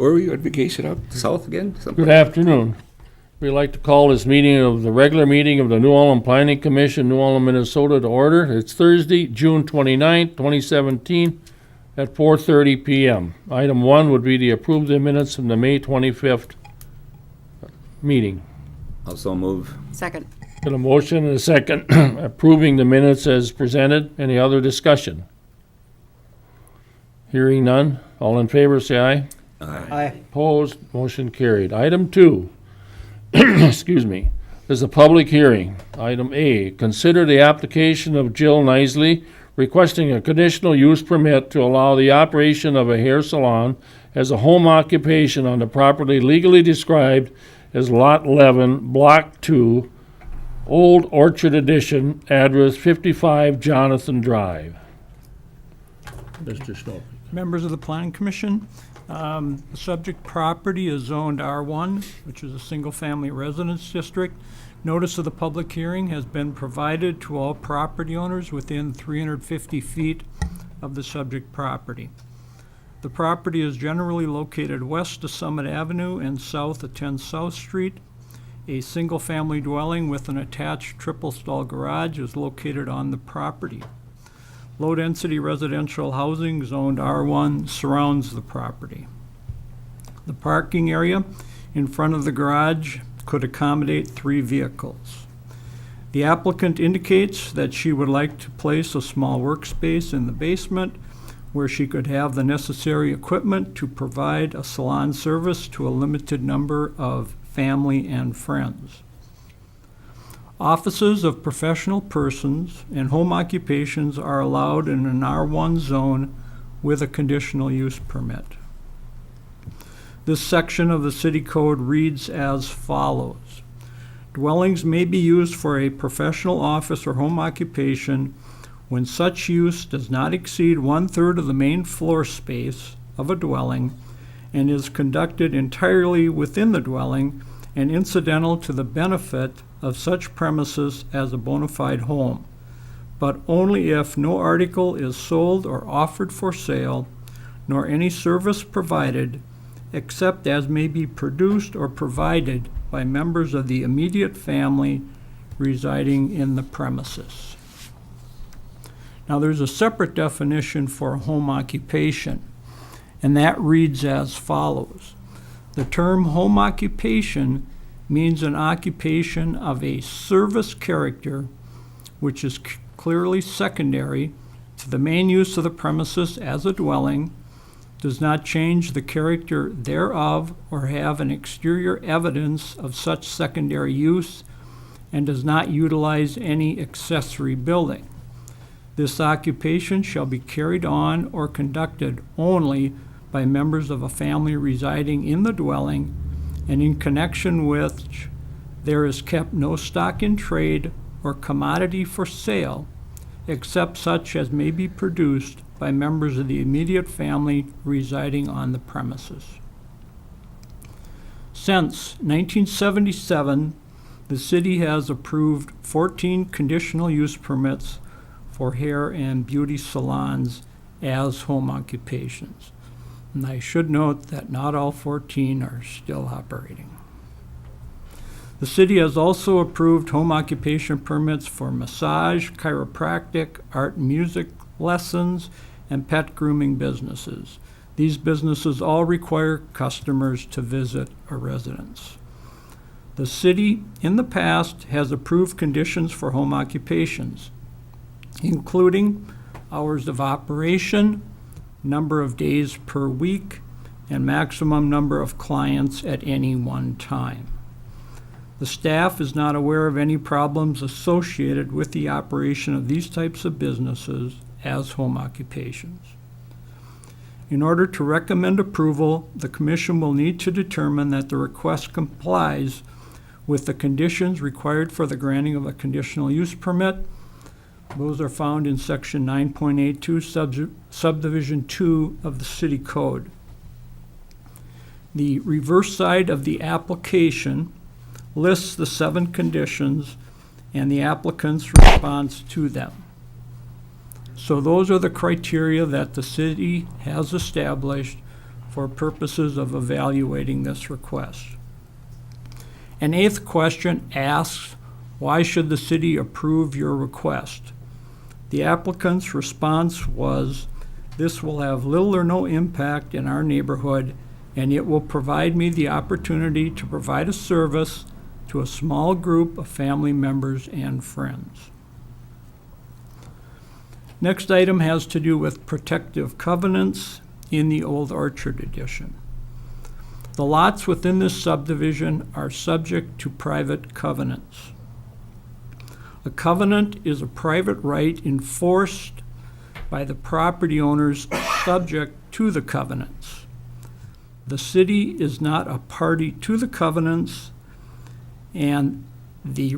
Where were you on vacation up south again? Good afternoon. We'd like to call this meeting of the regular meeting of the New Ulm Planning Commission, New Ulm, Minnesota to order. It's Thursday, June 29th, 2017 at 4:30 p.m. Item 1 would be to approve the minutes from the May 25th meeting. Also move. Second. Got a motion and a second approving the minutes as presented. Any other discussion? Hearing none. All in favor, say aye. Aye. Opposed, motion carried. Item 2, excuse me, is a public hearing. Item A, consider the application of Jill Nisley requesting a conditional use permit to allow the operation of a hair salon as a home occupation on the property legally described as Lot 11, Block 2, Old Orchard Edition, address 55 Jonathan Drive. Mr. Snow. Members of the Planning Commission, the subject property is zoned R1, which is a single-family residence district. Notice of the public hearing has been provided to all property owners within 350 feet of the subject property. The property is generally located west of Summit Avenue and south of 10 South Street. A single-family dwelling with an attached triple-stall garage is located on the property. Low-density residential housing zoned R1 surrounds the property. The parking area in front of the garage could accommodate 3 vehicles. The applicant indicates that she would like to place a small workspace in the basement where she could have the necessary equipment to provide a salon service to a limited number of family and friends. Offices of professional persons and home occupations are allowed in an R1 zone with a conditional use permit. This section of the city code reads as follows. Dwellings may be used for a professional office or home occupation when such use does not exceed 1/3 of the main floor space of a dwelling and is conducted entirely within the dwelling and incidental to the benefit of such premises as a bona fide home, but only if no article is sold or offered for sale, nor any service provided, except as may be produced or provided by members of the immediate family residing in the premises. Now, there's a separate definition for home occupation, and that reads as follows. The term home occupation means an occupation of a service character which is clearly secondary to the main use of the premises as a dwelling, does not change the character thereof or have an exterior evidence of such secondary use, and does not utilize any accessory building. This occupation shall be carried on or conducted only by members of a family residing in the dwelling, and in connection with which there is kept no stock in trade or commodity for sale, except such as may be produced by members of the immediate family residing on the premises. Since 1977, the city has approved 14 conditional use permits for hair and beauty salons as home occupations. And I should note that not all 14 are still operating. The city has also approved home occupation permits for massage, chiropractic, art and music lessons, and pet grooming businesses. These businesses all require customers to visit a residence. The city, in the past, has approved conditions for home occupations, including hours of operation, number of days per week, and maximum number of clients at any one time. The staff is not aware of any problems associated with the operation of these types of businesses as home occupations. In order to recommend approval, the Commission will need to determine that the request complies with the conditions required for the granting of a conditional use permit. Those are found in Section 9.82, Subdivision 2 of the City Code. The reverse side of the application lists the 7 conditions and the applicant's response to them. So those are the criteria that the city has established for purposes of evaluating this request. An eighth question asks, why should the city approve your request? The applicant's response was, this will have little or no impact in our neighborhood, and it will provide me the opportunity to provide a service to a small group of family members and friends. Next item has to do with protective covenants in the Old Orchard Edition. The lots within this subdivision are subject to private covenants. A covenant is a private right enforced by the property owners subject to the covenants. The city is not a party to the covenants, and the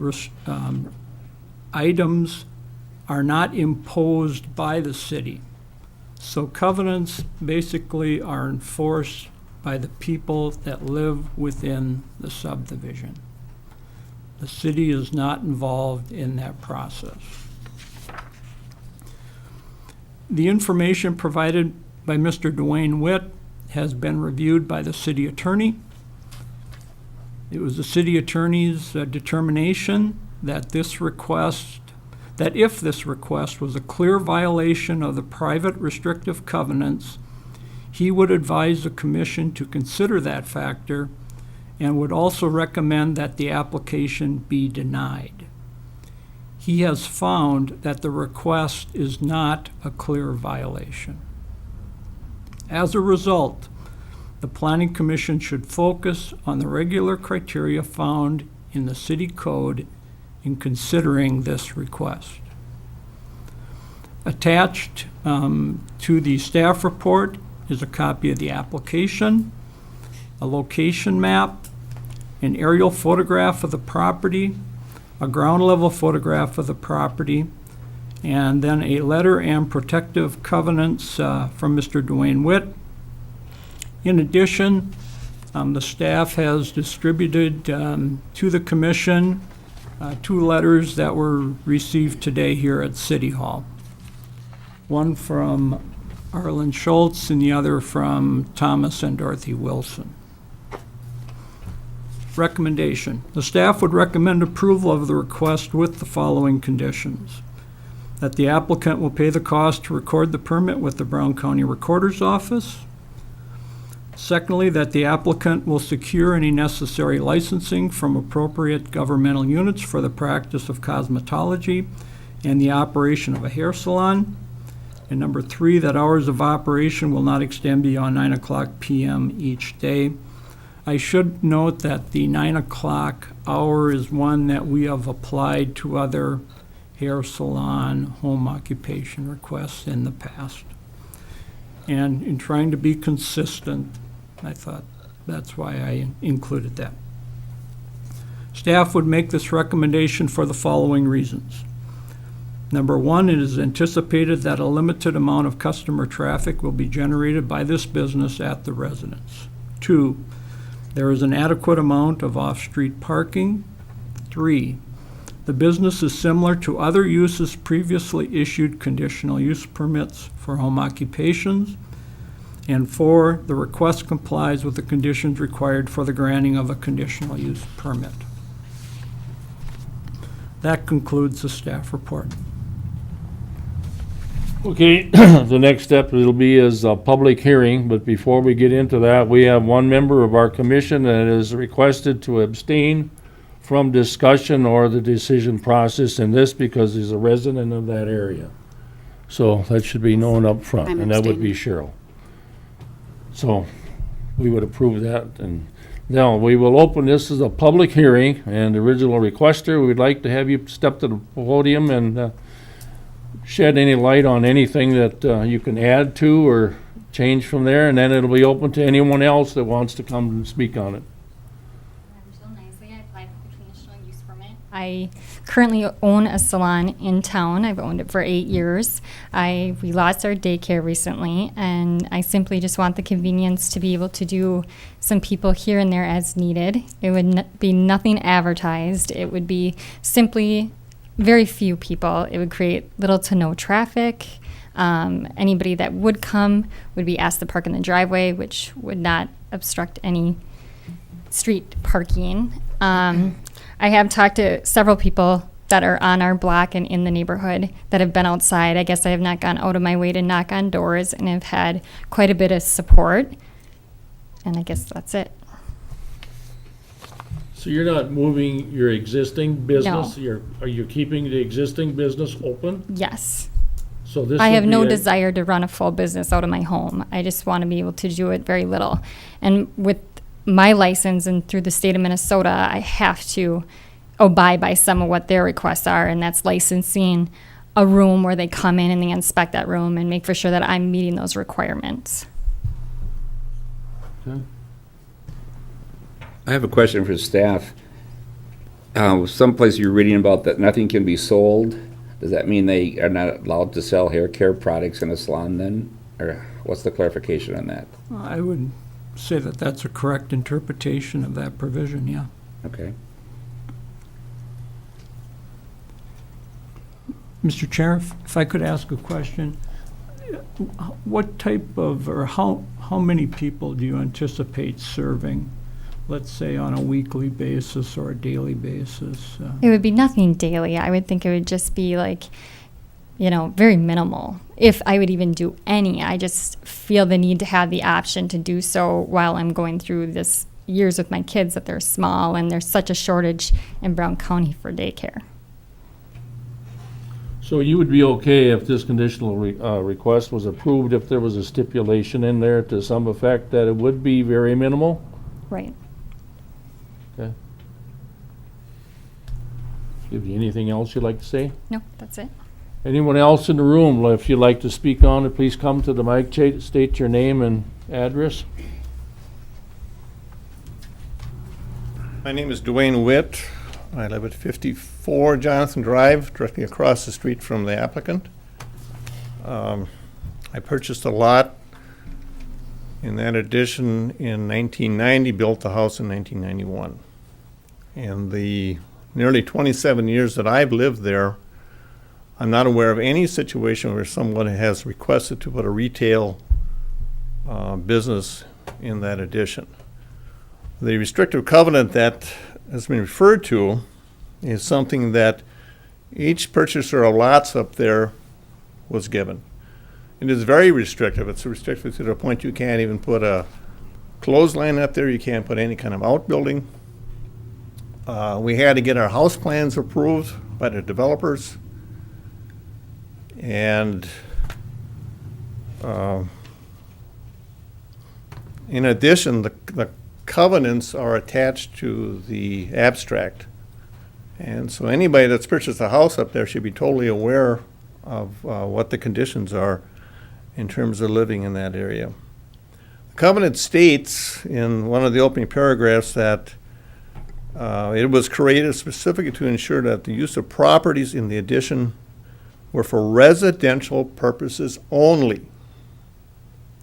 items are not imposed by the city. So covenants basically are enforced by the people that live within the subdivision. The city is not involved in that process. The information provided by Mr. Dwayne Witt has been reviewed by the city attorney. It was the city attorney's determination that if this request was a clear violation of the private restrictive covenants, he would advise the commission to consider that factor and would also recommend that the application be denied. He has found that the request is not a clear violation. As a result, the Planning Commission should focus on the regular criteria found in the city code in considering this request. Attached to the staff report is a copy of the application, a location map, an aerial photograph of the property, a ground level photograph of the property, and then a letter and protective covenants from Mr. Dwayne Witt. In addition, the staff has distributed to the commission 2 letters that were received today here at City Hall. One from Arlen Schultz and the other from Thomas and Dorothy Wilson. Recommendation. The staff would recommend approval of the request with the following conditions. That the applicant will pay the cost to record the permit with the Brown County Recorder's Office. Secondly, that the applicant will secure any necessary licensing from appropriate governmental units for the practice of cosmetology and the operation of a hair salon. And number 3, that hours of operation will not extend beyond 9:00 p.m. each day. I should note that the 9 o'clock hour is one that we have applied to other hair salon home occupation requests in the past. And in trying to be consistent, I thought that's why I included that. Staff would make this recommendation for the following reasons. Number 1, it is anticipated that a limited amount of customer traffic will be generated by this business at the residence. 2, there is an adequate amount of off-street parking. 3, the business is similar to other uses previously issued conditional use permits for home occupations. And 4, the request complies with the conditions required for the granting of a conditional use permit. That concludes the staff report. Okay, the next step it'll be is a public hearing, but before we get into that, we have one member of our commission that is requested to abstain from discussion or the decision process in this because he's a resident of that area. So that should be known up front, I'm and that would be abstaining. Cheryl. So we would approve that, and now we will open this as a public hearing, and the original requester, we'd like to have you step to the podium and shed any light on anything that you can add to or change from there, and then it'll be open to anyone else that wants to come and speak on it. I'm Jill Nicely. I applied for the conditional use permit. I currently own a salon in town. I've owned it for 8 years. We lost our daycare recently, and I simply just want the convenience to be able to do some people here and there as needed. It would be nothing advertised. It would be simply very few people. It would create little to no traffic. Anybody that would come would be asked to park in the driveway, which would not obstruct any street parking. I have talked to several people that are on our block and in the neighborhood that have been outside. I guess I have not gone out of my way to knock on doors and have had quite a bit of support. And I guess that's it. So you're not moving your existing business? No. Are you keeping the existing business open? Yes. So this I would have be no a- desire to run a full business out of my home. I just want to be able to do it very little. And with my license and through the state of Minnesota, I have to abide by some of what their requests are, and that's licensing a room where they come in and they inspect that room and make for sure that I'm meeting those requirements. Okay. I have a question for staff. Someplace you're reading about that nothing can be sold. Does that mean they are not allowed to sell hair care products in a salon then? Or what's the clarification on that? I would say that that's a correct interpretation of that provision, yeah. Okay. Mr. Chair, if I could ask a question, what type of, or how many people do you anticipate serving, let's say on a weekly basis or a daily basis? It would be nothing daily. I would think it would just be like, very minimal. If I would even do any, I just feel the need to have the option to do so while I'm going through this years with my kids that they're small and there's such a shortage in Brown County for daycare. So you would be okay if this conditional request was approved if there was a stipulation in there to some effect that it would be very minimal? Right. Okay. Give you anything else you'd like to say? No, that's it. Anyone else in the room, if you'd like to speak on it, please come to the mic, state your name and address. My name is Dwayne Witt. I live at 54 Jonathan Drive, directly across the street from the applicant. I purchased a lot in that addition in 1990, built the house in 1991. In the nearly 27 years that I've lived there, I'm not aware of any situation where someone has requested to put a retail business in that addition. The restrictive covenant that has been referred to is something that each purchaser of lots up there was given. It is very restrictive. It's restrictive to the point you can't even put a clothesline up there. You can't put any kind of outbuilding. We had to get our house plans approved by the developers. And in addition, the covenants are attached to the abstract. And so anybody that's purchased a house up there should be totally aware of what the conditions are in terms of living in that area. The covenant states in one of the opening paragraphs that it was created specifically to ensure that the use of properties in the addition were for residential purposes only.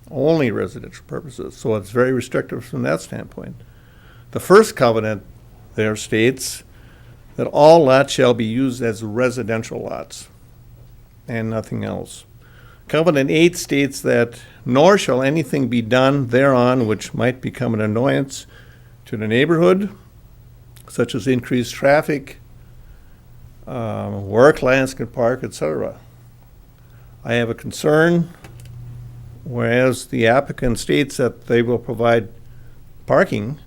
Only residential purposes. So it's very restrictive from that standpoint. The first covenant there states that all lots shall be used as residential lots and nothing else. Covenant 8 states that nor shall anything be done thereon which might become an annoyance to the neighborhood, such as increased traffic, where clients can park, etc. I have a concern, whereas the applicant states that they will provide parking,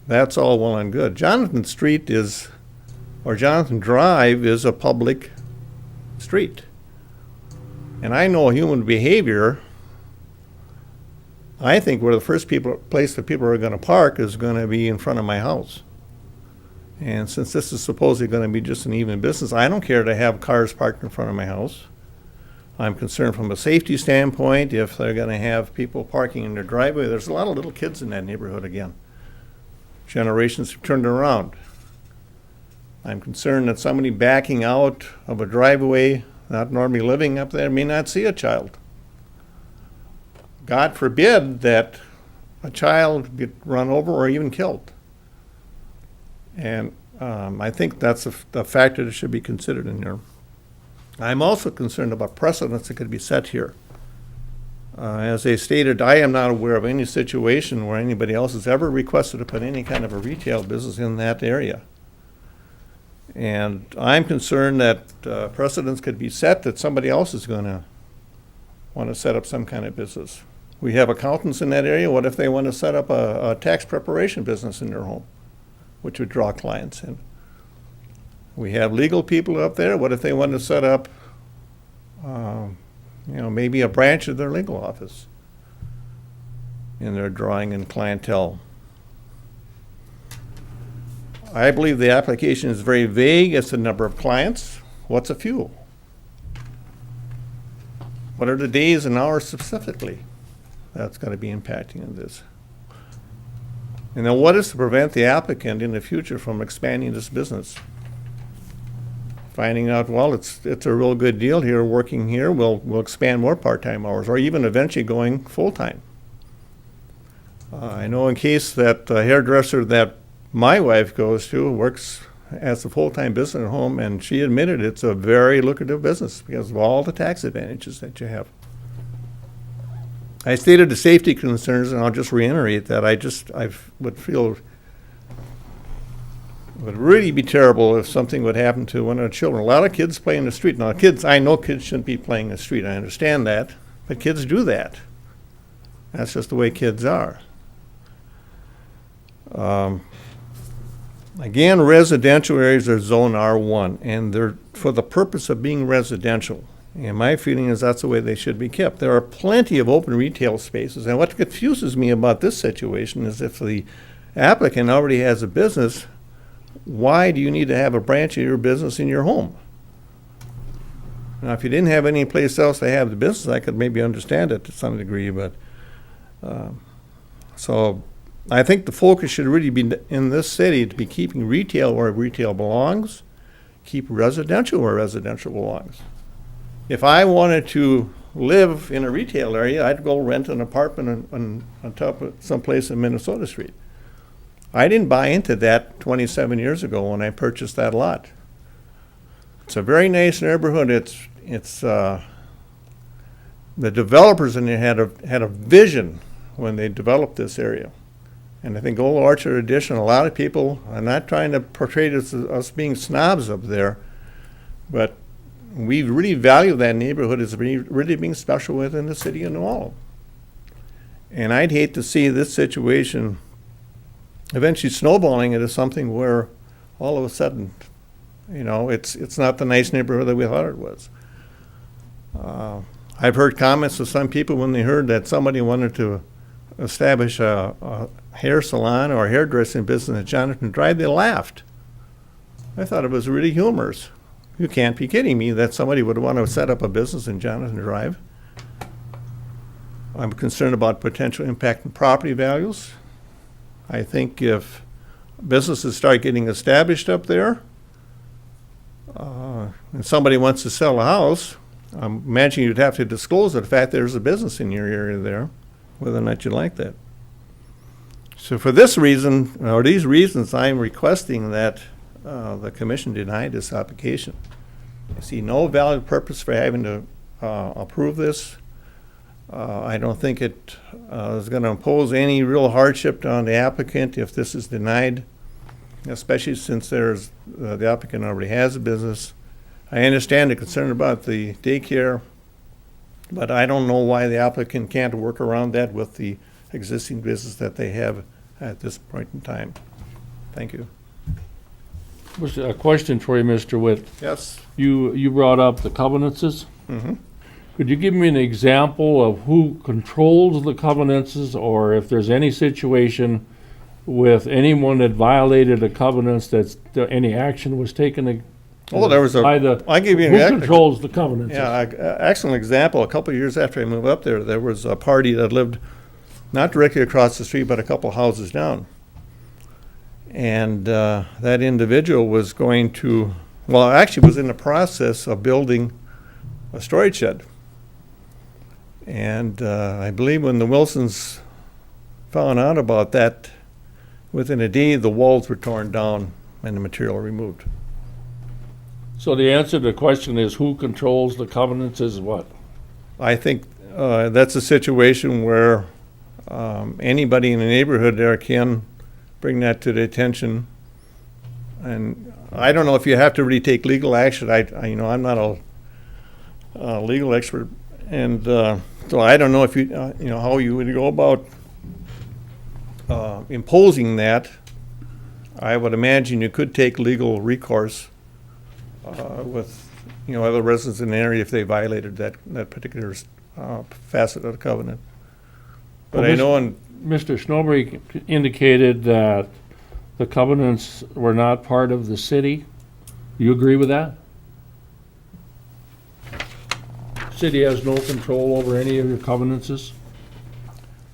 that's all well and good. Jonathan Drive is a public street. And I know human behavior. I think where the first place that people are going to park is going to be in front of my house. And since this is supposedly going to be just an even business, I don't care to have cars parked in front of my house. I'm concerned from a safety standpoint if they're going to have people parking in their driveway. There's a lot of little kids in that neighborhood again. Generations have turned around. I'm concerned that somebody backing out of a driveway, not normally living up there, may not see a child. God forbid that a child get run over or even killed. And I think that's a factor that should be considered in there. I'm also concerned about precedents that could be set here. As I stated, I am not aware of any situation where anybody else has ever requested to put any kind of a retail business in that area. And I'm concerned that precedents could be set that somebody else is going to want to set up some kind of business. We have accountants in that area. What if they want to set up a tax preparation business in their home, which would draw clients in? We have legal people up there. What if they want to set up, maybe a branch of their legal office? And they're drawing in clientele. I believe the application is very vague as to the number of clients. What's a few? What are the days and hours specifically that's going to be impacting in this? And then what is to prevent the applicant in the future from expanding this business? Finding out, well, it's a real good deal here, working here, we'll expand more part-time hours, or even eventually going full-time. I know in case that hairdresser that my wife goes to works as a full-time business at home, and she admitted it's a very lucrative business because of all the tax advantages that you have. I stated the safety concerns, and I'll just reiterate that I would feel it would really be terrible if something would happen to one of the children. A lot of kids play in the street. Now, I know kids shouldn't be playing in the street. I understand that, but kids do that. That's just the way kids are. Again, residential areas are zone R1, and they're for the purpose of being residential. And my feeling is that's the way they should be kept. There are plenty of open retail spaces, and what confuses me about this situation is if the applicant already has a business, why do you need to have a branch of your business in your home? Now, if you didn't have any place else to have the business, I could maybe understand it to some degree, but so I think the focus should really be in this city to be keeping retail where retail belongs, keep residential where residential belongs. If I wanted to live in a retail area, I'd go rent an apartment on top of someplace in Minnesota Street. I didn't buy into that 27 years ago when I purchased that lot. It's a very nice neighborhood. It's the developers in there had a vision when they developed this area. And I think Old Orchard Edition, a lot of people, I'm not trying to portray this as us being snobs up there, but we really value that neighborhood as really being special within the city of New Ulm. And I'd hate to see this situation eventually snowballing into something where all of a sudden, it's not the nice neighborhood that we thought it was. I've heard comments of some people when they heard that somebody wanted to establish a hair salon or a hairdressing business at Jonathan Drive, they laughed. I thought it was really humorous. You can't be kidding me that somebody would want to set up a business in Jonathan Drive. I'm concerned about potential impact on property values. I think if businesses start getting established up there, and somebody wants to sell a house, I'm imagining you'd have to disclose the fact there's a business in your area there, whether or not you like that. So for this reason, or these reasons, I'm requesting that the commission deny this application. I see no valid purpose for having to approve this. I don't think it is going to impose any real hardship on the applicant if this is denied, especially since the applicant already has a business. I understand the concern about the daycare, but I don't know why the applicant can't work around that with the existing business that they have at this point in time. Thank you. A question for you, Mr. Witt. Yes. You brought up the covenances. Mm-hmm. Could you give me an example of who controls the covenances, or if there's any situation with anyone that violated the covenants that any action was taken? Oh, there was by the, I'll give you an who example. controls the covenances? Yeah, excellent example. A couple of years after I moved up there was a party that lived not directly across the street, but a couple houses down. And that individual was going to, actually was in the process of building a storage shed. And I believe when the Wilsons found out about that, within a day, the walls were torn down and the material removed. So the answer to the question is who controls the covenants is what? I think that's a situation where anybody in the neighborhood there can bring that to the attention. And I don't know if you have to really take legal action. I'm not a legal expert, and so I don't know if how you would go about imposing that. I would imagine you could take legal recourse with other residents in the area if they violated that particular facet of the covenant. But Well, I know Mr. Snowbury indicated that the covenants were not part of the city. You agree with that? City has no control over any of your covenances?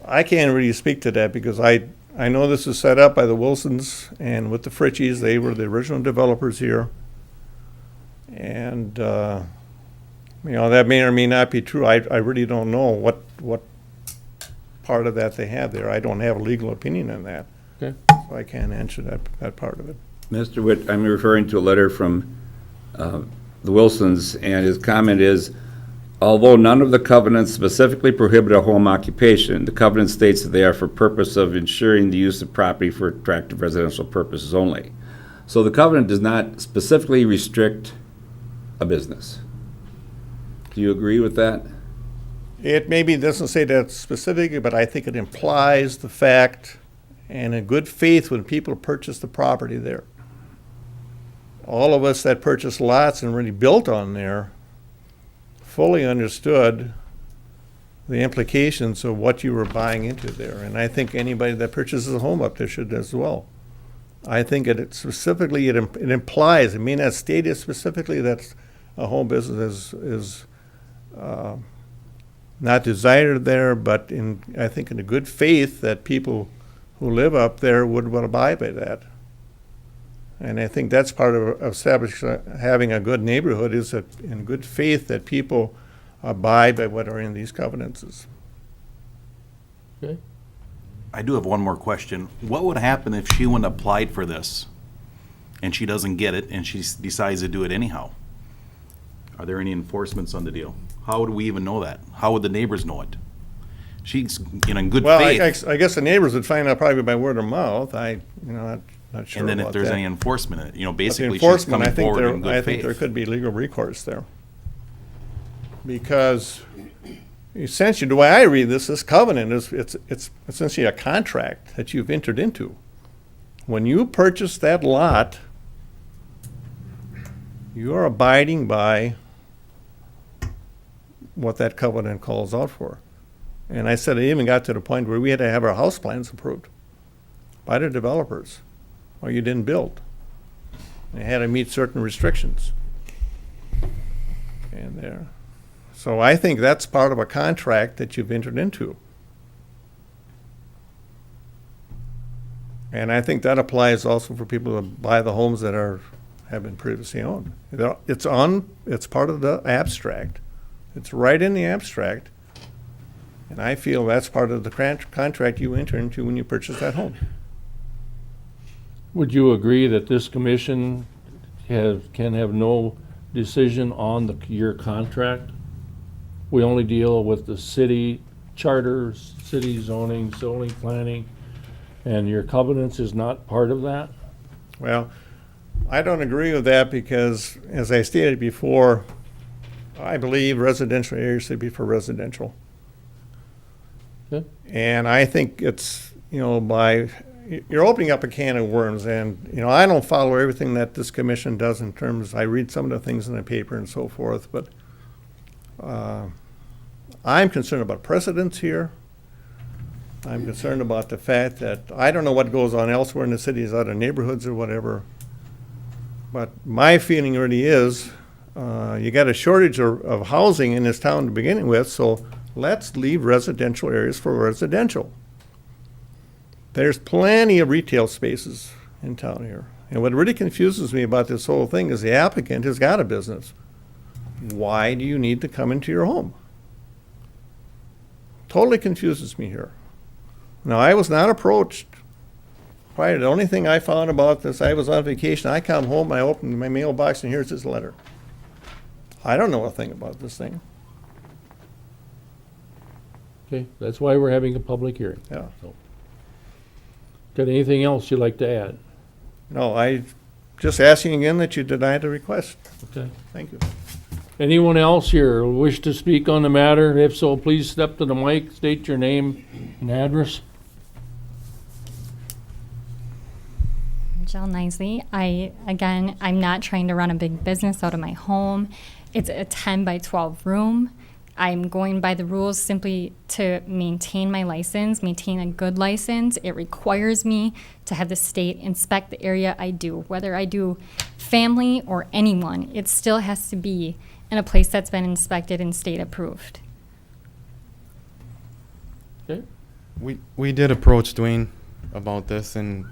I can't really speak to that because I know this is set up by the Wilsons and with the Fritchies. They were the original developers here. And, that may or may not be true. I really don't know what part of that they have there. I don't have a legal opinion on that. Okay. So I can't answer that part of it. Mr. Witt, I'm referring to a letter from the Wilsons, and his comment is, although none of the covenants specifically prohibit a home occupation, the covenant states that they are for purpose of ensuring the use of property for attractive residential purposes only. So the covenant does not specifically restrict a business. Do you agree with that? It maybe doesn't say that specifically, but I think it implies the fact, and in good faith when people purchase the property there. All of us that purchased lots and really built on there fully understood the implications of what you were buying into there. And I think anybody that purchases a home up there should as well. I think it specifically, it implies, it may not state it specifically, that a home business is not desired there, but I think in a good faith that people who live up there would want to buy by that. And I think that's part of establishing, having a good neighborhood, is that in good faith that people abide by what are in these covenants. Okay. I do have one more question. What would happen if she went and applied for this and she doesn't get it and she decides to do it anyhow? Are there any enforcements on the deal? How would we even know that? How would the neighbors know it? She's in good Well, faith. I guess the neighbors would find out probably by word of mouth. Not sure And then about if there's that. any enforcement, But the basically she's enforcement, coming forward in I good think there faith. could be legal recourse there. Because essentially, the way I read this covenant is, it's essentially a contract that you've entered into. When you purchase that lot, you are abiding by what that covenant calls out for. And I said, it even got to the point where we had to have our house plans approved by the developers, or you didn't build. They had to meet certain restrictions. And there. So I think that's part of a contract that you've entered into. And I think that applies also for people to buy the homes that have been previously owned. It's part of the abstract. It's right in the abstract. And I feel that's part of the contract you enter into when you purchase that home. Would you agree that this commission can have no decision on your contract? We only deal with the city charters, city zoning planning, and your covenants is not part of that? Well, I don't agree with that because, as I stated before, I believe residential areas should be for residential. Okay. And I think it's, you're opening up a can of worms, and, I don't follow everything that this commission does in terms, I read some of the things in the paper and so forth, but I'm concerned about precedents here. I'm concerned about the fact that I don't know what goes on elsewhere in the cities, other neighborhoods or whatever. But my feeling really is, you got a shortage of housing in this town to begin with, so let's leave residential areas for residential. There's plenty of retail spaces in town here. And what really confuses me about this whole thing is the applicant has got a business. Why do you need to come into your home? Totally confuses me here. Now, I was not approached proprietor. The only thing I found about this, I was on vacation, I come home, I opened my mailbox, and here's his letter. I don't know a thing about this thing, Okay, that's why we're having a public hearing. yeah. Got anything else you'd like to add? No, I, just asking again that you deny the request. Okay. Thank you. Anyone else here wish to speak on the matter? If so, please step to the mic, state your name and address. Jill Nicely. I'm not trying to run a big business out of my home. It's a 10 by 12 room. I'm going by the rules simply to maintain my license, maintain a good license. It requires me to have the state inspect the area I do. Whether I do family or anyone, it still has to be in a place that's been inspected and state approved. Okay. We did approach Dwayne about this, and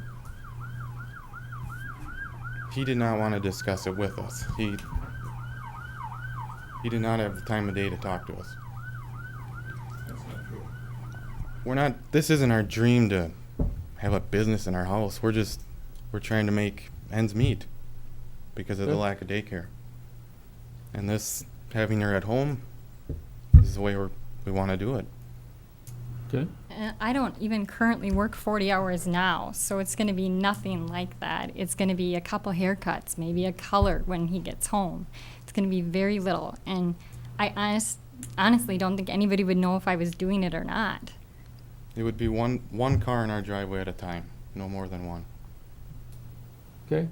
he did not want to discuss it with us. He did not have the time of day to talk to us. This isn't our dream to have a business in our house. We're trying to make ends meet because of the Good. lack of daycare. And this, having her at home, is the way we want to do it. Okay. I don't even currently work 40 hours now, so it's going to be nothing like that. It's going to be a couple haircuts, maybe a color when he gets home. It's going to be very little, and I honestly don't think anybody would know if I was doing it or not. It would be one car in our driveway at a time, no more than one. Okay.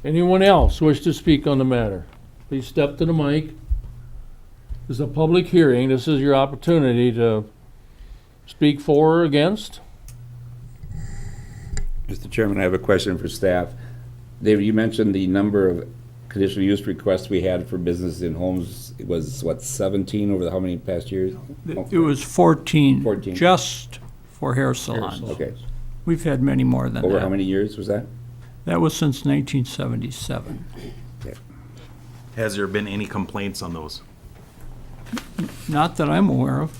Anyone else wish to speak on the matter? Please step to the mic. This is a public hearing. This is your opportunity to speak for or against. Mr. Chairman, I have a question for staff. David, you mentioned the number of conditional use requests we had for businesses in homes. It was, what, 17 over how many past years? It was 14. 14. Just for hair salons. Okay. We've had many more than Over that. how many years was that? That was since 1977. Has there been any complaints on those? Not that I'm aware of.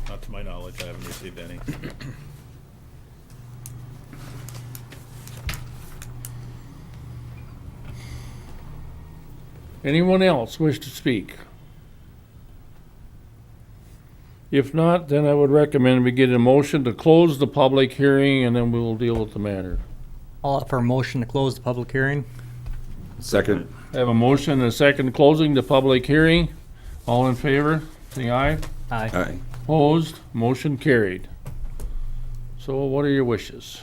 Not to my knowledge, I haven't received any. Anyone else wish to speak? If not, then I would recommend we get a motion to close the public hearing, and then we will deal with the matter. I'll offer a motion to close the public hearing. Second. I have a motion and a second closing the public hearing. All in favor, say aye. Aye. Aye. Opposed, motion carried. So what are your wishes?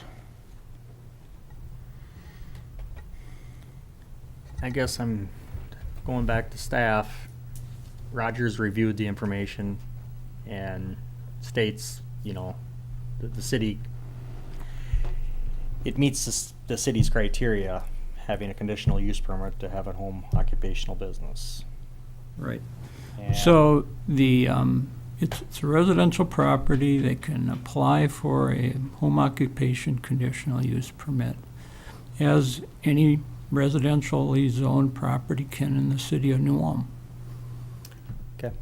I guess I'm going back to staff. Rogers reviewed the information and states, the city, it meets the city's criteria, having a conditional use permit to have a home occupational business. Right. And So it's a residential property. They can apply for a home occupation conditional use permit, as any residentially zoned property can in the city of New Ulm. Okay.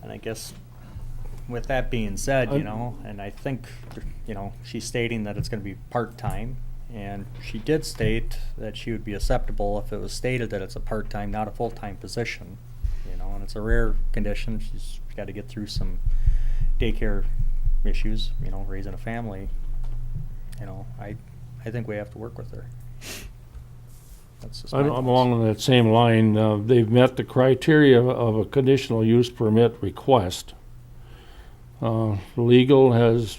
And I guess with that being said, and I think, she's stating that it's gonna be part-time, and she did state that she would be acceptable if it was stated that it's a part-time, not a full-time position, and it's a rare condition. She's gotta get through some daycare issues, raising a family. I think we have to work with her. That's just my I'm thoughts. along that same line. They've met the criteria of a conditional use permit request. Legal has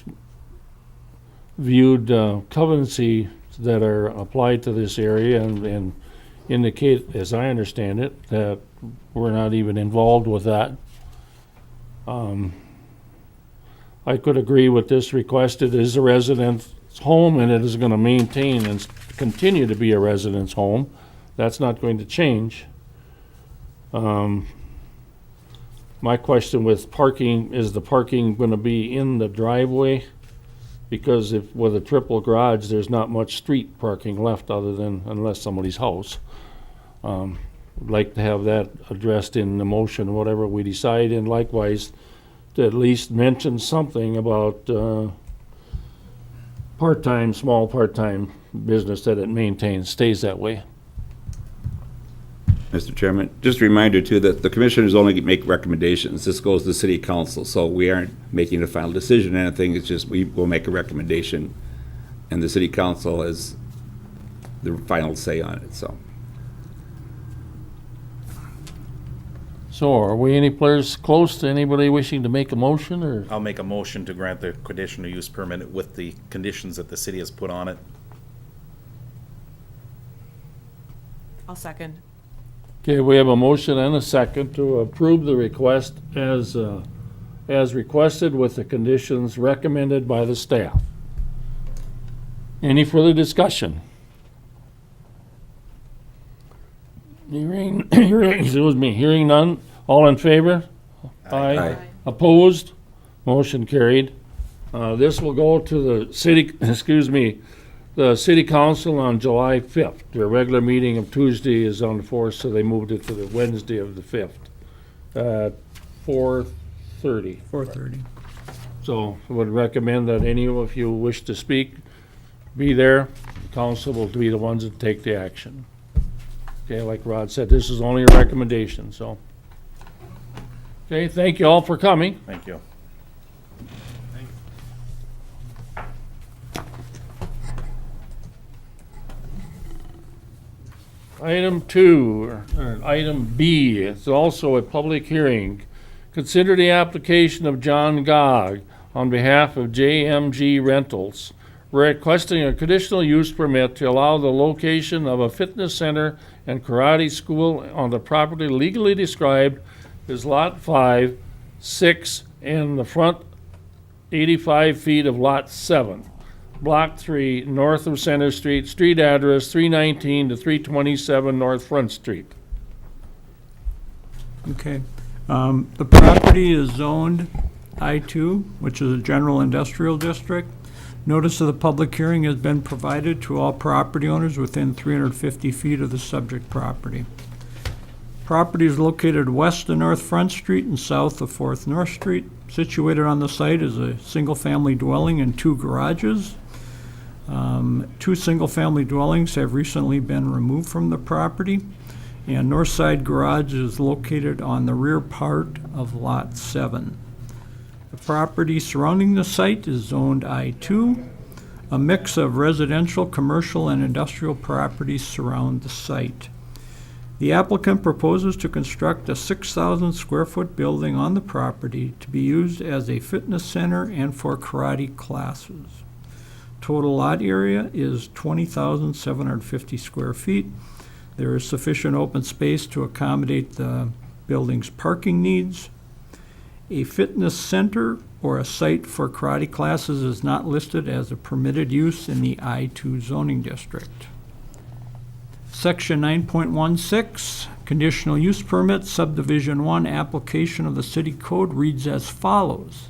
viewed covenancy that are applied to this area and indicate, as I understand it, that we're not even involved with that. I could agree with this request. It is a resident's home, and it is going to maintain and continue to be a resident's home. That's not going to change. My question with parking, is the parking going to be in the driveway? Because if with a triple garage, there's not much street parking left other than unless somebody's house. Would like to have that addressed in the motion, whatever we decide, and likewise to at least mention something about part-time, small part-time business that it maintains stays that way. Mr. Chairman, just a reminder too that the commissioners only make recommendations. This goes to city council, so we aren't making a final decision or anything. It's just we will make a recommendation, and the city council has the final say on it, so. So are we any players close to anybody wishing to make a motion, or? I'll make a motion to grant the conditional use permit with the conditions that the city has put on it. I'll second. Okay, we have a motion and a second to approve the request as requested with the conditions recommended by the staff. Any further discussion? Hearing none. All in favor? Aye. Opposed? Motion carried. This will go to the city, the city council on July 5th. Their regular meeting of Tuesday is on the 4th, so they moved it to the Wednesday of the 5th at 4:30. 4:30. So I would recommend that any of you wish to speak, be there. The council will be the ones that take the action. Okay, like Rod said, this is only a recommendation, so. Okay, thank you all for coming. Thank you. Item B, it's also a public hearing. Consider the application of John Gog on behalf of JMG Rentals, requesting a conditional use permit to allow the location of a fitness center and karate school on the property legally described as Lot 5, 6, and the front 85 feet of Lot 7, Block 3, north of Center Street, street address 319 to 327 North Front Street. Okay. The property is zoned I-2, which is a general industrial district. Notice of the public hearing has been provided to all property owners within 350 feet of the subject property. Property is located west of North Front Street and south of 4th North Street. Situated on the site is a single-family dwelling and 2 garages. 2 single-family dwellings have recently been removed from the property, and north side garage is located on the rear part of Lot 7. The property surrounding the site is zoned I-2. A mix of residential, commercial, and industrial properties surround the site. The applicant proposes to construct a 6,000 square foot building on the property to be used as a fitness center and for karate classes. Total lot area is 20,750 square feet. There is sufficient open space to accommodate the building's parking needs. A fitness center or a site for karate classes is not listed as a permitted use in the I-2 zoning district. Section 9.16, conditional use permit, subdivision 1, application of the city code reads as follows.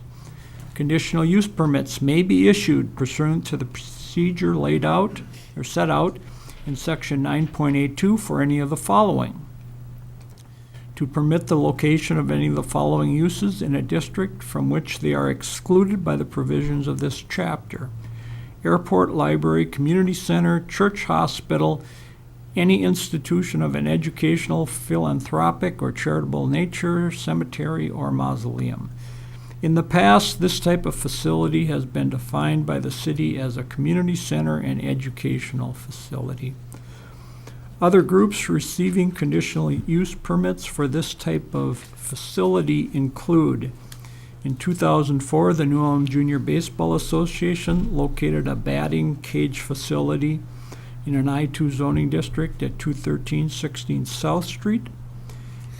Conditional use permits may be issued pursuant to the procedure laid out or set out in section 9.82 for any of the following. To permit the location of any of the following uses in a district from which they are excluded by the provisions of this chapter: airport, library, community center, church, hospital, any institution of an educational, philanthropic, or charitable nature, cemetery, or mausoleum. In the past, this type of facility has been defined by the city as a community center and educational facility. Other groups receiving conditional use permits for this type of facility include: in 2004, the New Ulm Junior Baseball Association located a batting cage facility in an I-2 zoning district at 213 16 South Street.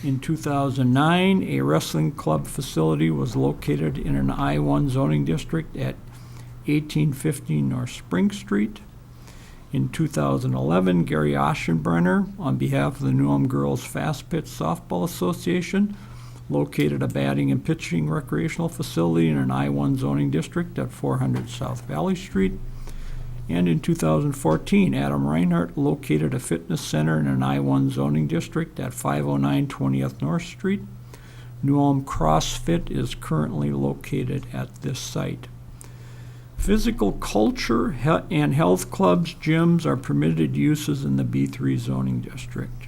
In 2009, a wrestling club facility was located in an I-1 zoning district at 1815 North Spring Street. In 2011, Gary Aschenbrenner, on behalf of the New Ulm Girls Fast Pitch Softball Association, located a batting and pitching recreational facility in an I-1 zoning district at 400 South Valley Street. And in 2014, Adam Reinhardt located a fitness center in an I-1 zoning district at 509 20th North Street. New Ulm CrossFit is currently located at this site. Physical culture and health clubs, gyms are permitted uses in the B3 zoning district.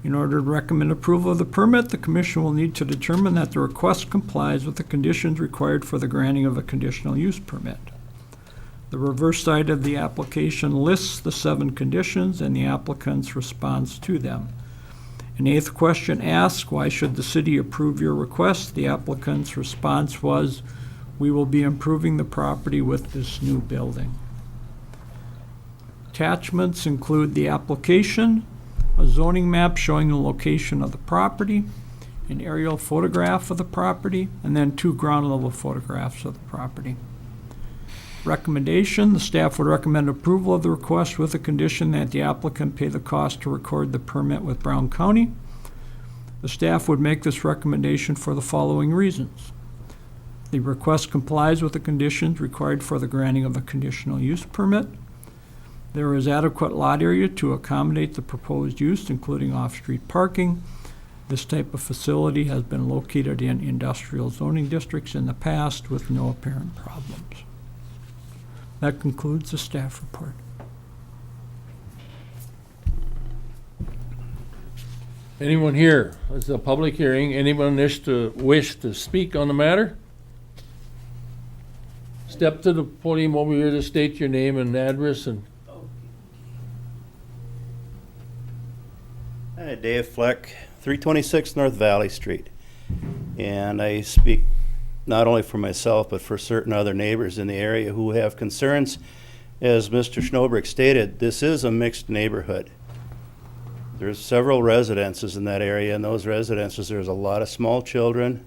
In order to recommend approval of the permit, the commission will need to determine that the request complies with the conditions required for the granting of a conditional use permit. The reverse side of the application lists the 7 conditions and the applicant's response to them. An 8th question asks, why should the city approve your request? The applicant's response was, we will be improving the property with this new building. Attachments include the application, a zoning map showing the location of the property, an aerial photograph of the property, and then 2 ground level photographs of the property. Recommendation, the staff would recommend approval of the request with the condition that the applicant pay the cost to record the permit with Brown County. The staff would make this recommendation for the following reasons. The request complies with the conditions required for the granting of a conditional use permit. There is adequate lot area to accommodate the proposed use, including off-street parking. This type of facility has been located in industrial zoning districts in the past with no apparent problems. That concludes the staff report. Anyone here? It's a public hearing. Anyone wish to speak on the matter? Step to the podium over here to state your name and address and Hi, Dave Fleck, 326 North Valley Street. And I speak not only for myself, but for certain other neighbors in the area who have concerns. As Mr. Schnobrick stated, this is a mixed neighborhood. There's several residences in that area. In those residences, there's a lot of small children.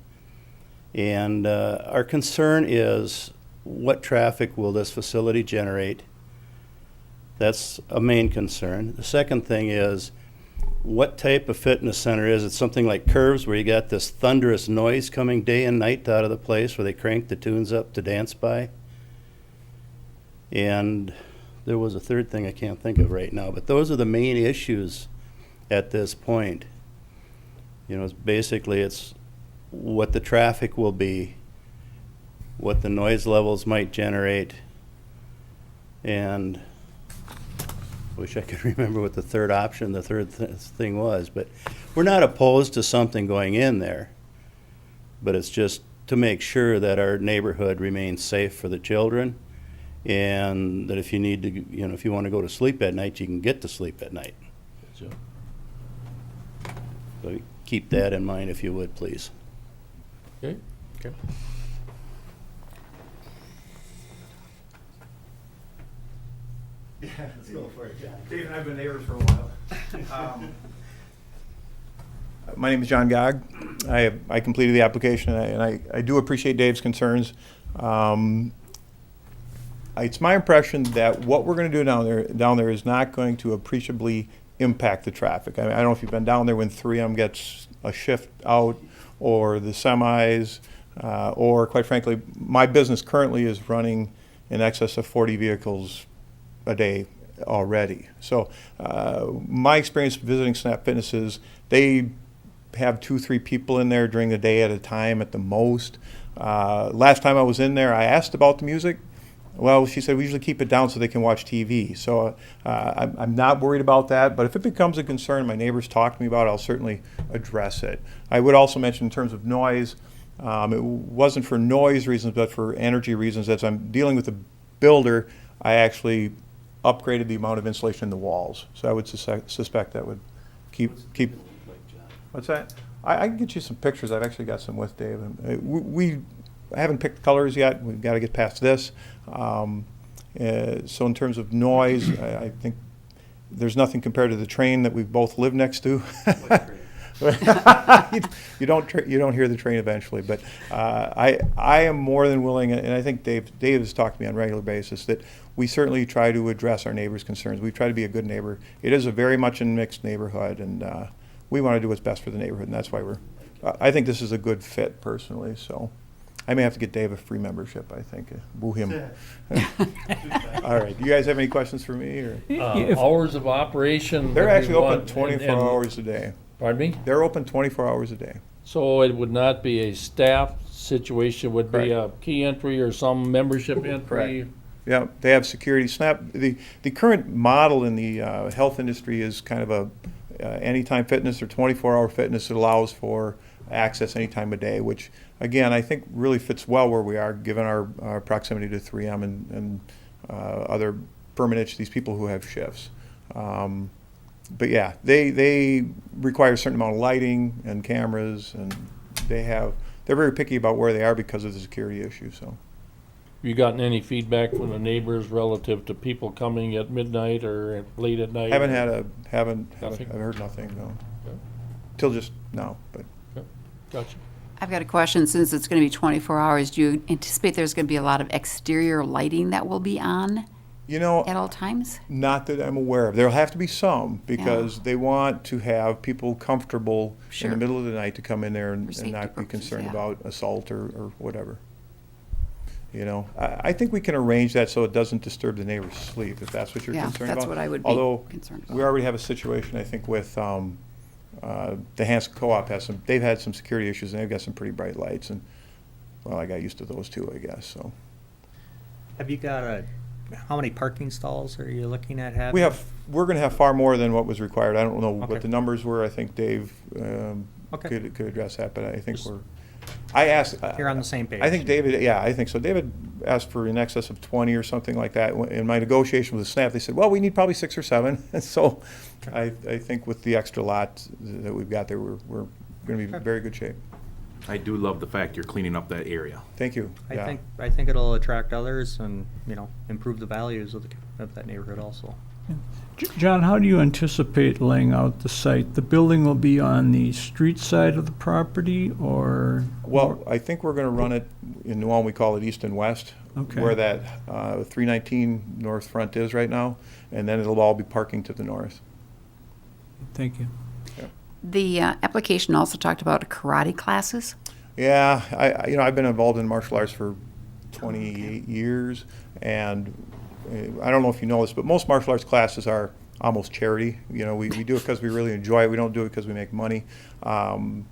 And our concern is, what traffic will this facility generate? That's a main concern. The second thing is, what type of fitness center is it? Something like Curves, where you got this thunderous noise coming day and night out of the place, where they crank the tunes up to dance by? And there was a third thing I can't think of right now, but those are the main issues at this point. You know, basically it's what the traffic will be, what the noise levels might generate, and wish I could remember what the third option, the third thing was. But we're not opposed to something going in there, but it's just to make sure that our neighborhood remains safe for the children, and that if you need to, you know, if you want to go to sleep at night, you can get to sleep at night. So keep that in mind if you would, please. okay. Okay. Let's go for it, John. Dave and I have been neighbors for a while. My name is John Gog. I completed the application, and I do appreciate Dave's concerns. It's my impression that what we're going to do down there is not going to appreciably impact the traffic. I mean, I don't know if you've been down there when 3M gets a shift out, or the semis, or quite frankly, my business currently is running in excess of 40 vehicles a day already. So my experience visiting Snap Fitness is they have 2-3 people in there during the day at a time at the most. Last time I was in there, I asked about the music. Well, she said we usually keep it down so they can watch TV. So I'm not worried about that, but if it becomes a concern, my neighbors talk to me about it, I'll certainly address it. I would also mention in terms of noise, it wasn't for noise reasons, but for energy reasons. As I'm dealing with the builder, I actually upgraded the amount of insulation in the walls. So I would suspect that would keep. What's that? I can get you some pictures. I've actually got some with Dave. I haven't picked the colors yet. We've got to get past this. So in terms of noise, I think there's nothing compared to the train that we both live next to. you don't hear the train eventually, but I am more than willing, and I think Dave has talked to me on a regular basis, that we certainly try to address our neighbors' concerns. We try to be a good neighbor. It is a very much a mixed neighborhood, and we want to do what's best for the neighborhood, and that's why I think this is a good fit personally. So I may have to get Dave a free membership, I think. Woo him. All right. Do you guys have any questions for me? Or? Hours of operation? They're that we actually open want, 24 hours a day. Pardon me? They're open 24 hours a day. So it would not be a staff situation would be a key entry or some membership entry? Yeah, they have security. Snap, the current model in the health industry is kind of a anytime fitness or 24-hour fitness that allows for access any time of day, which, again, I think really fits well where we are, given our proximity to 3M and other permanent, these people who have shifts. But yeah, they require a certain amount of lighting and cameras, and they're very picky about where they are because of the security issue, so. You gotten any feedback from the neighbors relative to people coming at midnight or late at night? Haven't Nothing? I've heard nothing, no. Okay. Till just now, but. Gotcha. I've got a question. Since it's going to be 24 hours, do you anticipate there's going to be a lot of exterior lighting that will be on You know, at all times? not that I'm aware of. There'll have to be some, because they want to have people comfortable in Sure. the middle of the night to come in there For and safety not be purposes, concerned yeah. about assault or whatever. You know, I think we can arrange that so it doesn't disturb the neighbor's sleep, if that's what you're Yeah, concerned about. that's what I would be Although, concerned we about. already have a situation, I think, with, the Hanson Co-op they've had some security issues, and they've got some pretty bright lights, and, well, I got used to those too, I guess, so. Have you got how many parking stalls are you looking at having? We're gonna have far more than what was required. I don't know Okay. what the numbers were. I think Dave Okay. could address that, but I think Just- I asked. You're on the same page. I think David, yeah, I think so. David asked for in excess of 20 or something like that. In my negotiation with the Snap, they said, well, we need probably 6 or 7. And so I think with the extra lot that we've got there, we're gonna be in very good shape. I do love the fact you're cleaning up that area. Thank you. Yeah. I think it'll attract others and, improve the values of that neighborhood also. John, how do you anticipate laying out the site? The building will be on the street side of the property, or? Well, I think we're gonna run it, in New Ulm, we call it east and west, Okay. where that 319 north front is right now, and then it'll all be parking to the north. Thank you. The application also talked about karate classes. Yeah, I've been involved in martial arts for 28 years, and I don't know if you know this, but most martial arts classes are almost charity. You know, we do it because we really enjoy it. We don't do it because we make money. And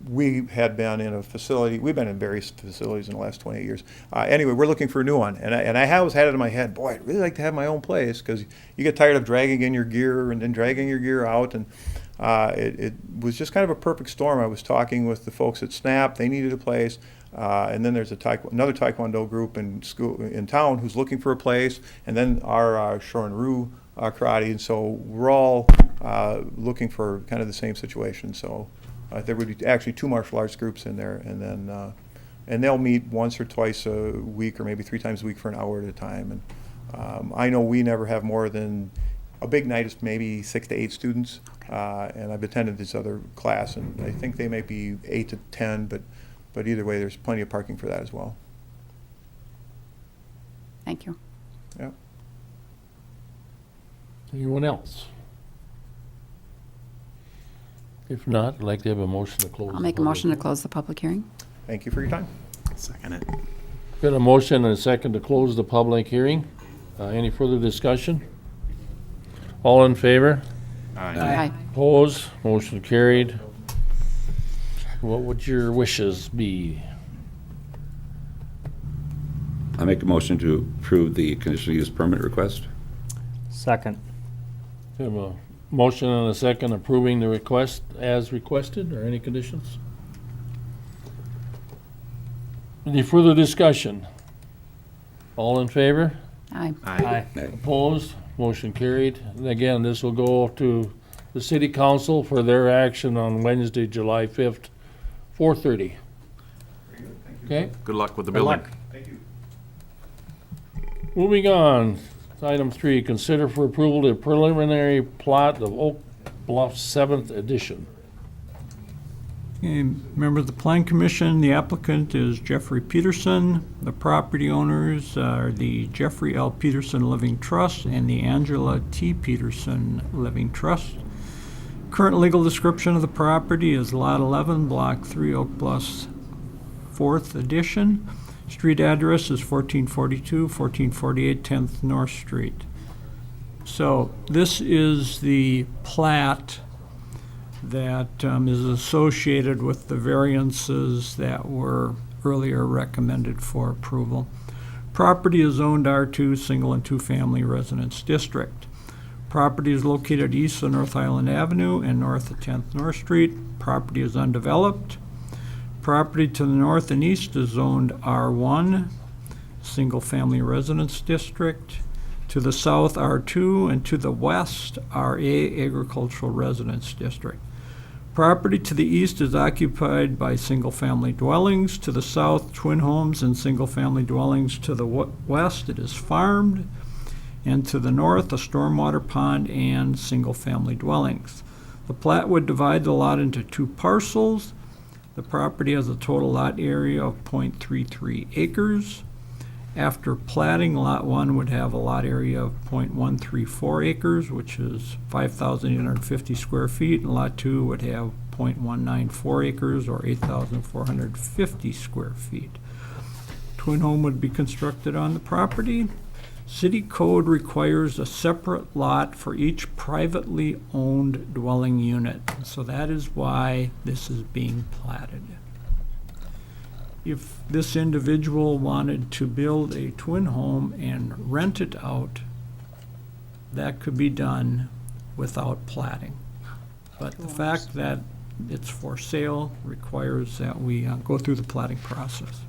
we had been in a facility, we've been in various facilities in the last 28 years. Anyway, we're looking for a new one. And I always had it in my head, boy, I'd really like to have my own place, because you get tired of dragging in your gear and then dragging your gear out. And it was just kind of a perfect storm. I was talking with the folks at Snap. They needed a place. And then there's another Taekwondo group in town who's looking for a place. And then our Shorin-ryu karate. And so we're all looking for kind of the same situation. So there would be actually 2 martial arts groups in there, and then and they'll meet once or twice a week, or maybe 3 times a week for an hour at a time. And I know we never have more than a big night is maybe 6 to 8 students, and I've attended this other class, and I think they may be 8 to 10, but either way, there's plenty of parking for that as well. Thank you. Yeah. Anyone else? If not, I'd like to have a motion to close. I'll make a motion to close the public hearing. Thank you for your time. Second it. Got a motion and a second to close the public hearing. Any further discussion? All in favor? Aye. Opposed? Motion carried. What would your wishes be? I make a motion to approve the conditional use permit request. Second. We have a motion and a second approving the request as requested, or any conditions? Any further discussion? All in favor? Aye. Aye. Opposed? Motion carried. And again, this will go to the city council for their action on Wednesday, July 5th, 4:30. Okay? Good luck with the Good building. luck. Moving on, item 3, consider for approval the preliminary plot of Oak Bluff 7th edition. Okay, member of the Plan Commission, the applicant is Jeffrey Peterson. The property owners are the Jeffrey L. Peterson Living Trust and the Angela T. Peterson Living Trust. Current legal description of the property is Lot 11, Block 3, Oak Bluffs, 4th edition. Street address is 1442, 1448 10th North Street. So this is the plat that is associated with the variances that were earlier recommended for approval. Property is zoned R2, single and two-family residence district. Property is located east of North Island Avenue and north of 10th North Street. Property is undeveloped. Property to the north and east is zoned R1, single-family residence district. To the south, R2, and to the west, RA, agricultural residence district. Property to the east is occupied by single-family dwellings. To the south, twin homes and single-family dwellings. To the west, it is farmed. And to the north, a stormwater pond and single-family dwellings. The plat would divide the lot into two parcels. The property has a total lot area of .33 acres. After platting, Lot 1 would have a lot area of .134 acres, which is 5,850 square feet, and Lot 2 would have .194 acres, or 8,450 square feet. Twin home would be constructed on the property. City code requires a separate lot for each privately owned dwelling unit, so that is why this is being platted. If this individual wanted to build a twin home and rent it out, that could be done without platting. But the fact that it's for sale requires that we go through the platting process.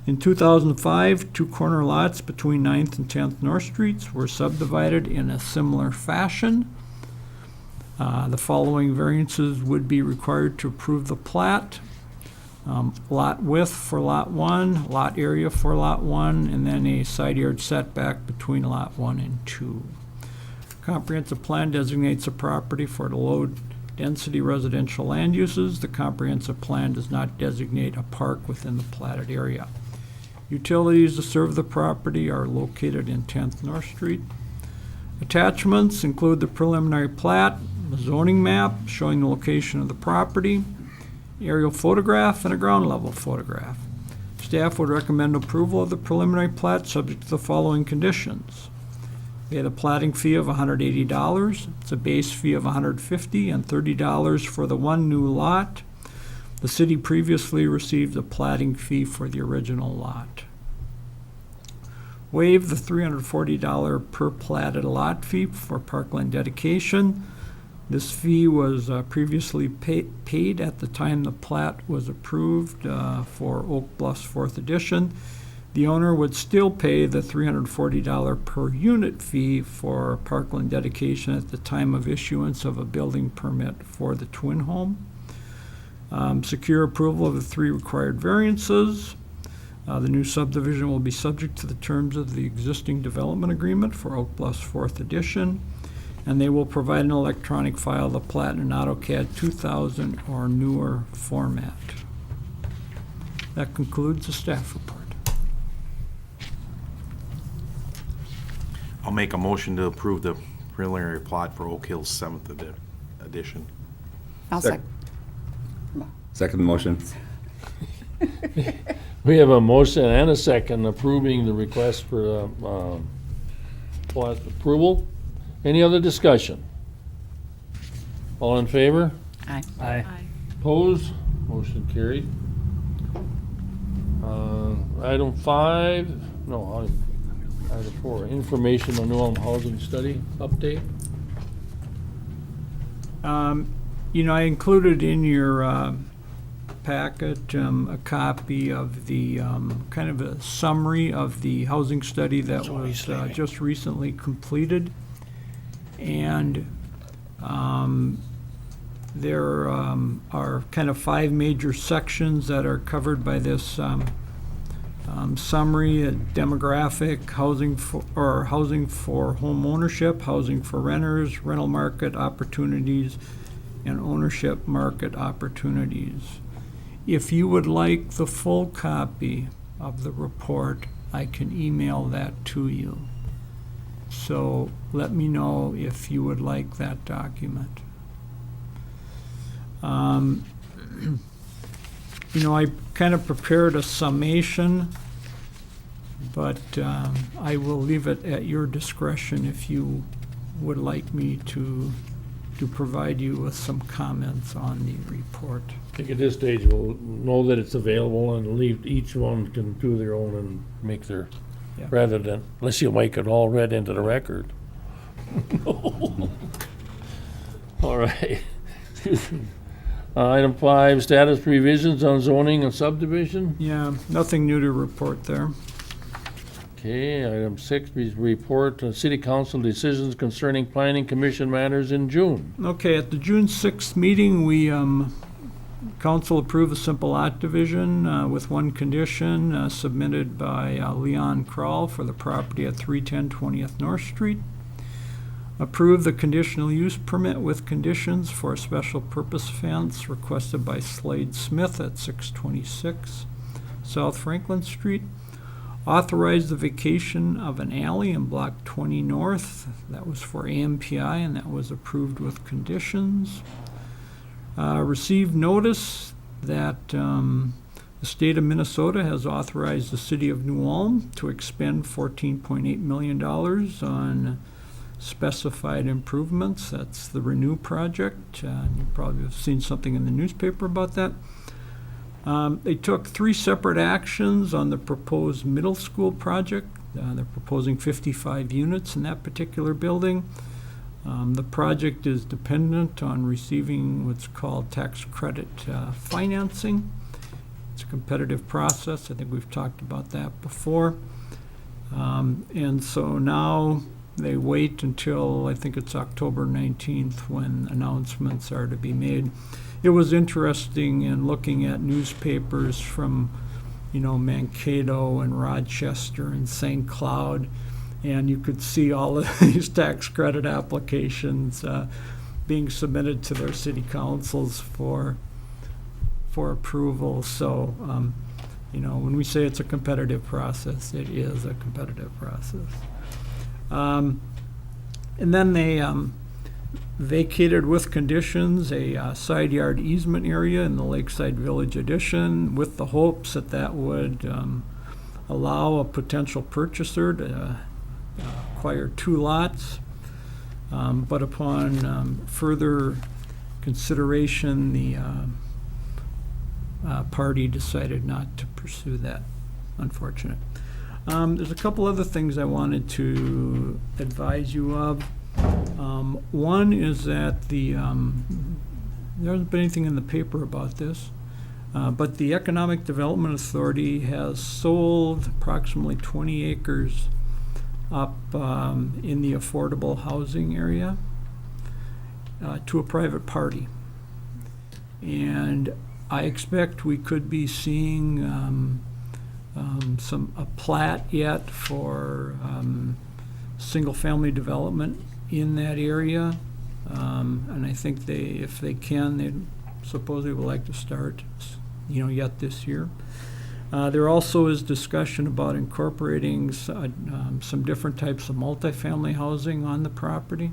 In 2005, two corner lots between 9th and 10th North Streets were subdivided in a similar fashion. The following variances would be required to approve the plat. Lot width for Lot 1, lot area for Lot 1, and then a side yard setback between Lot 1 and 2. Comprehensive plan designates a property for the low-density residential land uses. The comprehensive plan does not designate a park within the platted area. Utilities to serve the property are located in 10th North Street. Attachments include the preliminary plat, the zoning map showing the location of the property, aerial photograph, and a ground level photograph. Staff would recommend approval of the preliminary plat subject to the following conditions. Pay the platting fee of $180. It's a base fee of $150 and $30 for the one new lot. The city previously received a platting fee for the original lot. Waive the $340 per platted lot fee for parkland dedication. This fee was previously paid at the time the plat was approved for Oak Bluffs 4th Edition. The owner would still pay the $340 per unit fee for parkland dedication at the time of issuance of a building permit for the twin home. Secure approval of the three required variances. The new subdivision will be subject to the terms of the existing development agreement for Oak Bluffs 4th Edition. And they will provide an electronic file of the plat in an AutoCAD 2000 or newer format. That concludes the staff report. I'll make a motion to approve the preliminary plot for Oak Hills 7th edition. I'll Sec- Second motion. We have a motion and a second approving the request for plat approval. Any other discussion? All in favor? Aye. Aye. Opposed? Motion carried. Item 5, no, item 4, information on New Ulm housing study update. I included in your packet a copy of the kind of a summary of the housing study that was just recently completed. And there are kind of 5 major sections that are covered by this summary: demographic, housing for home ownership, housing for renters, rental market opportunities, and ownership market opportunities. If you would like the full copy of the report, I can email that to you. So let me know if you would like that document. I kind of prepared a summation, but I will leave it at your discretion if you would like me to to provide you with some comments on the report. I think at this stage, we'll know that it's available and leave, each one can do their own and make their, Yeah. rather than, unless you make it all read into the record. All right. Item 5, status revisions on zoning and subdivision. Yeah, nothing new to report there. Okay, item 6, report on city council decisions concerning planning commission matters in June. Okay, at the June 6th meeting, we, council approved a simple lot division with one condition submitted by Leon Kroll for the property at 310 20th North Street. Approved the conditional use permit with conditions for a special purpose fence requested by Slade Smith at 626 South Franklin Street. Authorized the vacation of an alley in Block 20 North. That was for AMPI, and that was approved with conditions. Received notice that the state of Minnesota has authorized the city of New Ulm to expend $14.8 million on specified improvements. That's the Renew project. You probably have seen something in the newspaper about that. They took 3 separate actions on the proposed middle school project. They're proposing 55 units in that particular building. The project is dependent on receiving what's called tax credit financing. It's a competitive process. I think we've talked about that before. And so now they wait until, I think it's October 19th, when announcements are to be made. It was interesting in looking at newspapers from, Mankato and Rochester and St. Cloud, and you could see all of these tax credit applications being submitted to their city councils for approval. So, when we say it's a competitive process, it is a competitive process. And then they vacated with conditions a side yard easement area in the Lakeside Village addition, with the hopes that that would allow a potential purchaser to acquire 2 lots. But upon further consideration, the party decided not to pursue that. Unfortunate. There's a couple other things I wanted to advise you of. One is that there hasn't been anything in the paper about this, but the Economic Development Authority has sold approximately 20 acres up in the affordable housing area to a private party. And I expect we could be seeing a plat yet for single-family development in that area, and I think if they can, they supposedly would like to start, yet this year. There also is discussion about incorporating some different types of multifamily housing on the property.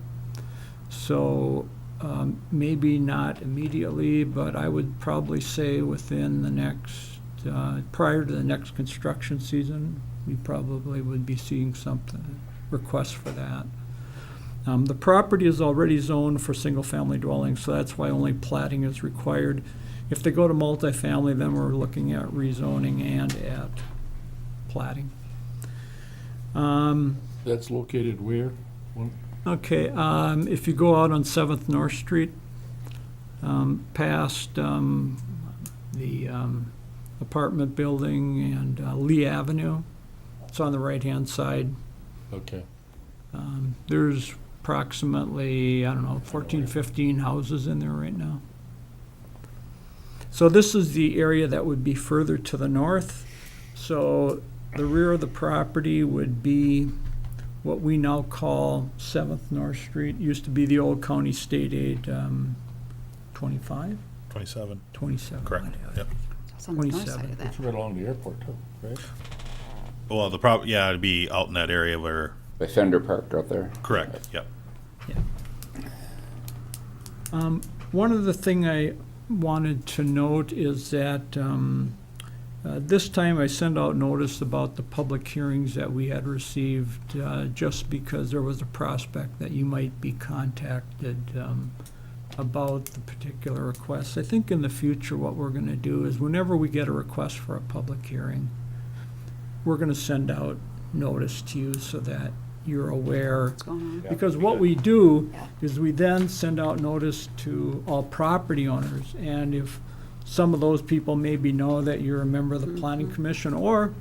So maybe not immediately, but I would probably say within the next prior to the next construction season, we probably would be seeing something, requests for that. The property is already zoned for single-family dwellings, so that's why only platting is required. If they go to multifamily, then we're looking at rezoning and at platting. That's located where? Okay, if you go out on 7th North Street, past the apartment building and Lee Avenue, it's on the right-hand side. Okay. There's approximately, 14, 15 houses in there right now. So this is the area that would be further to the north. So the rear of the property would be what we now call 7th North Street. Used to be the old county state aid 25? 27. 27. Correct. Yep. It's on the north side 27. of that. It's right along the airport, too, right? Well, it'd be out in that area where, By Fender Park out there. correct, yep. One other thing I wanted to note is that this time I sent out notice about the public hearings that we had received just because there was a prospect that you might be contacted about the particular request. I think in the future, what we're gonna do is whenever we get a request for a public hearing, we're gonna send out notice to you so that you're aware. What's going on? Because what we do is we then send out notice to all property owners. And if some of those people maybe know that you're a member of the planning commission, or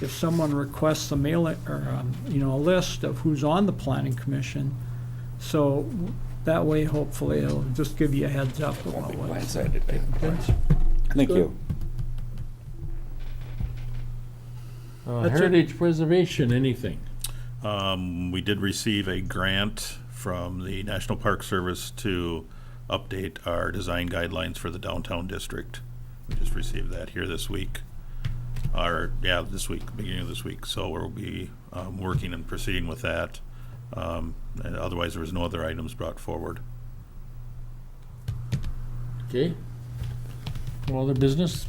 if someone requests a mailing, or, a list of who's on the planning commission, so that way, hopefully, it'll just give you a heads up about what's taking place. Thank you. That's it. Heritage preservation, anything? We did receive a grant from the National Park Service to update our design guidelines for the downtown district. We just received that here this week. This week, beginning of this week. So we'll be working and proceeding with that. And otherwise, there was no other items brought forward. Okay. No other business?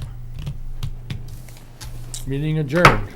Meeting adjourned.